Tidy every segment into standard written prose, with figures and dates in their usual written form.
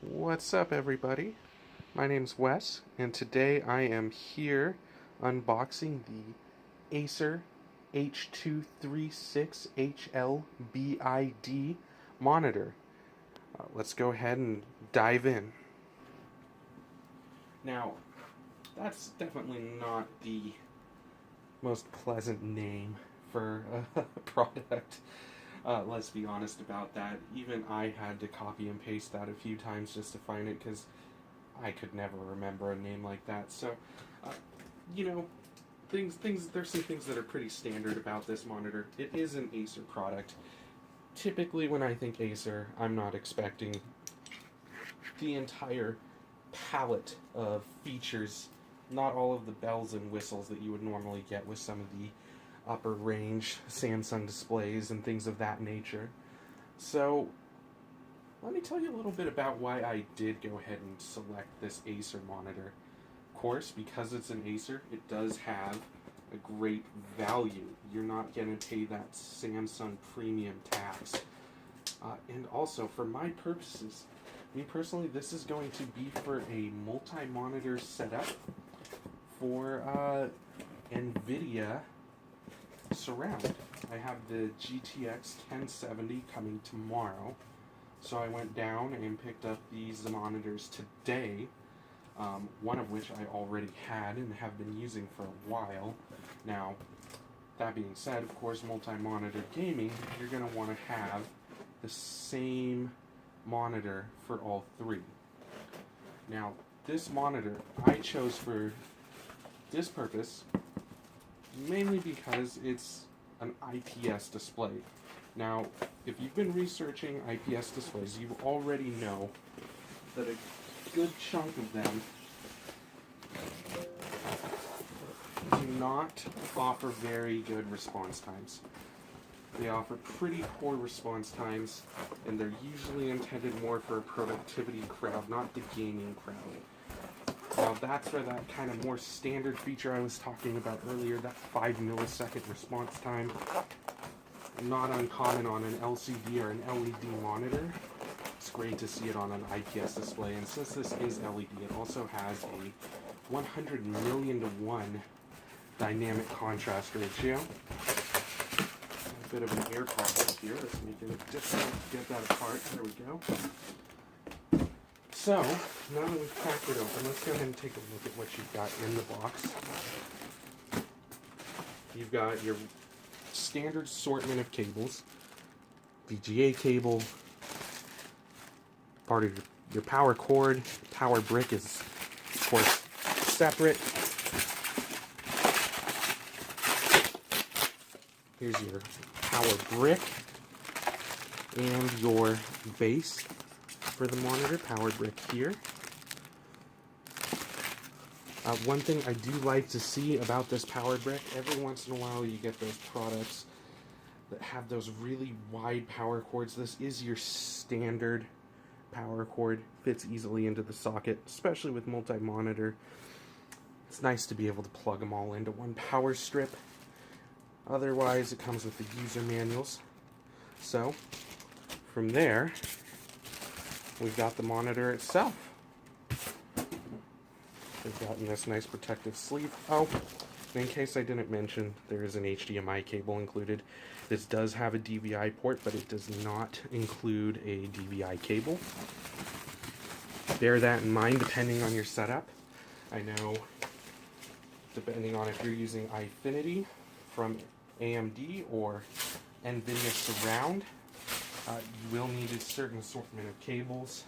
What's up, everybody? My name's Wes, and today I am here unboxing the Acer H236HLBID monitor. Let's go ahead and dive in. Now, that's definitely not the most pleasant name for a product. Let's be honest about that. Even I had to copy and paste that a few times just to find it because I could never remember a name like that. So, you know, there's some things that are pretty standard about this monitor. It is an Acer product. Typically, when I think Acer, I'm not expecting the entire palette of features, not all of the bells and whistles that you would normally get with some of the upper range Samsung displays and things of that nature. So let me tell you a little bit about why I did go ahead and select this Acer monitor. Of course, because it's an Acer, it does have a great value. You're not going to pay that Samsung premium tax. And also, for my purposes, me personally, this is going to be for a multi-monitor setup for Nvidia Surround. I have the GTX 1070 coming tomorrow, so I went down and picked up these monitors today, one of which I already had and have been using for a while. Now, that being said, of course, multi-monitor gaming, you're going to want to have the same monitor for all three. Now, this monitor I chose for this purpose mainly because it's an IPS display. Now, if you've been researching IPS displays, you already know that a good chunk of them do not offer very good response times. They offer pretty poor response times, and they're usually intended more for a productivity crowd, not the gaming crowd. Now that's where that kind of more standard feature I was talking about earlier, that 5 millisecond response time, not uncommon on an LCD or an LED monitor. It's great to see it on an IPS display, and since this is LED, it also has a 100 million to 1 dynamic contrast ratio. A bit of an air problem here. Let's make it difficult to get that apart. There we go. So, now that we've cracked it open, let's go ahead and take a look at what you've got in the box. You've got your standard assortment of cables, VGA cable, part of your power cord. Power brick is, of course, separate. Here's your power brick and your base for the monitor, power brick here. One thing I do like to see about this power brick, every once in a while you get those products that have those really wide power cords. This is your standard power cord, fits easily into the socket, especially with multi-monitor. It's nice to be able to plug them all into one power strip. Otherwise, it comes with the user manuals. So, from there, we've got the monitor itself. We've gotten this nice protective sleeve. Oh, in case I didn't mention, there is an HDMI cable included. This does have a DVI port, but it does not include a DVI cable. Bear that in mind depending on your setup. I know, depending on if you're using iFinity from AMD or Nvidia Surround, you will need a certain assortment of cables.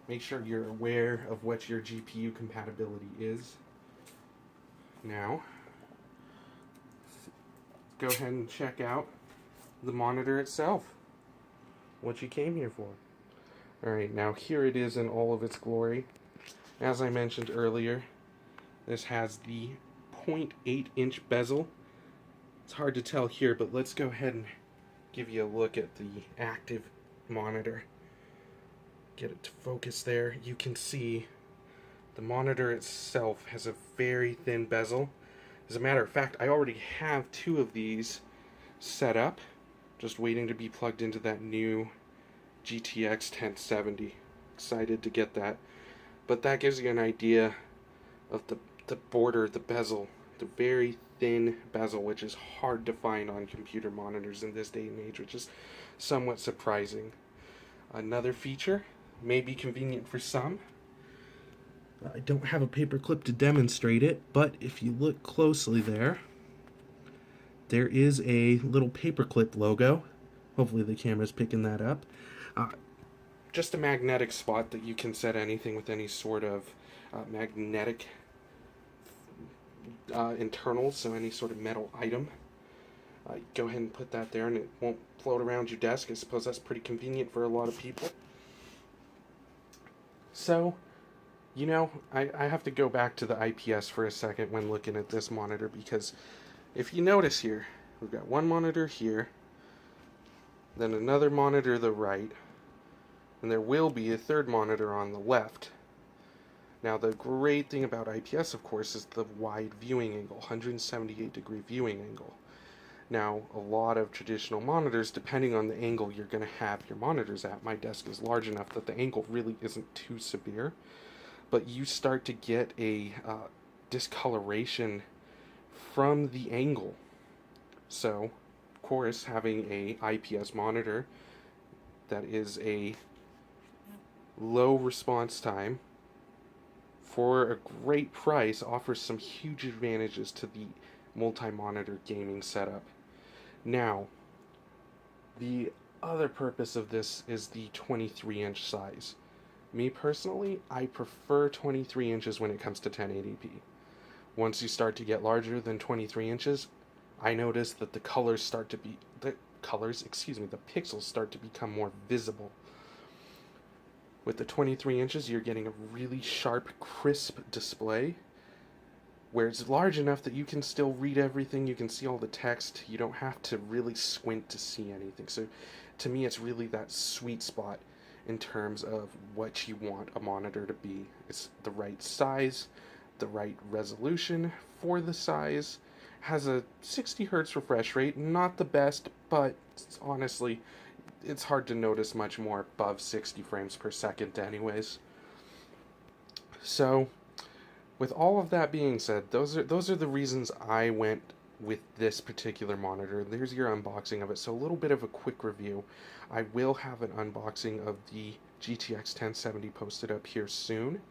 Make sure you're aware of what your GPU compatibility is. Now, go ahead and check out the monitor itself. What you came here for. Alright, now here it is in all of its glory. As I mentioned earlier, this has the 0.8 inch bezel. It's hard to tell here, but let's go ahead and give you a look at the active monitor. Get it to focus there. You can see the monitor itself has a very thin bezel. As a matter of fact, I already have 2 of these set up, just waiting to be plugged into that new GTX 1070. excited to get that. But that gives you an idea of the border, the bezel, the very thin bezel, which is hard to find on computer monitors in this day and age, which is somewhat surprising. Another feature may be convenient for some. I don't have a paper clip to demonstrate it, but if you look closely there is a little paperclip logo. Hopefully the camera's picking that up. Just a magnetic spot that you can set anything with any sort of magnetic internals, so any sort of metal item. Go ahead and put that there and it won't float around your desk. I suppose that's pretty convenient for a lot of people. So, you know, I have to go back to the IPS for a second when looking at this monitor, because if you notice here, we've got one monitor here, then another monitor to the right, and there will be a third monitor on the left. Now, the great thing about IPS, of course, is the wide viewing angle, 178 degree viewing angle. Now, a lot of traditional monitors, depending on the angle you're going to have your monitors at, my desk is large enough that the angle really isn't too severe, but you start to get a discoloration from the angle. So, of course, having a IPS monitor that is a low response time for a great price offers some huge advantages to the multi-monitor gaming setup. Now, the other purpose of this is the 23-inch size. Me personally, I prefer 23 inches when it comes to 1080p. Once you start to get larger than 23 inches, I notice that the pixels start to become more visible. With the 23 inches, you're getting a really sharp, crisp display, where it's large enough that you can still read everything, you can see all the text, you don't have to really squint to see anything. So to me, it's really that sweet spot in terms of what you want a monitor to be. It's the right size, the right resolution for the size, has a 60 hertz refresh rate, not the best, but honestly, it's hard to notice much more above 60 frames per second anyways. So, with all of that being said, those are the reasons I went with this particular monitor. There's your unboxing of it. So a little bit of a quick review. I will have an unboxing of the GTX 1070 posted up here soon,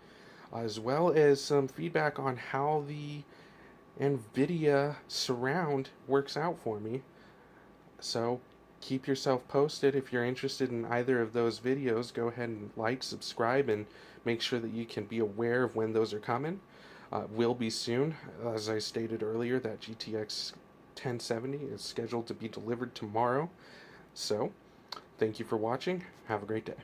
as well as some feedback on how the Nvidia Surround works out for me. So keep yourself posted. If you're interested in either of those videos, go ahead and like, subscribe, and make sure that you can be aware of when those are coming. Will be soon. As I stated earlier, that GTX 1070 is scheduled to be delivered tomorrow. So, thank you for watching. Have a great day.